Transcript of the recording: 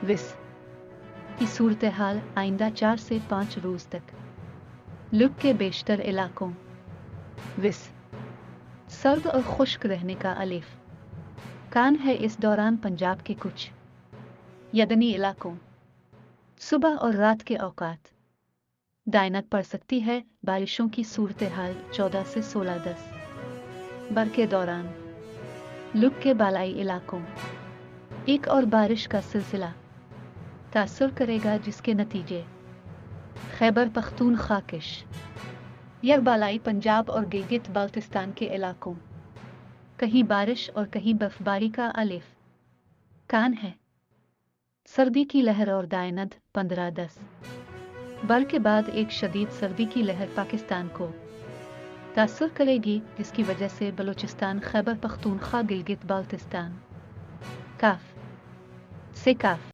وس کی صورتحال آئندہ 4 سے 5 روز تک ملک کے بیشتر علاقوں وس سرد اور خشک رہنے کا الف کان ہے۔ اس دوران پنجاب کے کچھ یدنی علاقوں صبح اور رات کے اوقات دائنت پڑ سکتی ہے۔ بارشوں کی صورتحال 14 سے 16/10 بر کے دوران ملک کے بالائی علاقوں ایک اور بارش کا سلسلہ تاثر کرے گا، جس کے نتیجے خیبر پختونخوا کش یا بالائی پنجاب اور گلگت بلتستان کے علاقوں کہیں بارش اور کہیں برف باری کا الف کان ہے۔ سردی کی لہر اور دائنت 15/10 بر کے بعد ایک شدید سردی کی لہر پاکستان کو تاثر کرے گی، جس کی وجہ سے بلوچستان، خیبر پختونخوا، گلگت بلتستان کاف سے کاف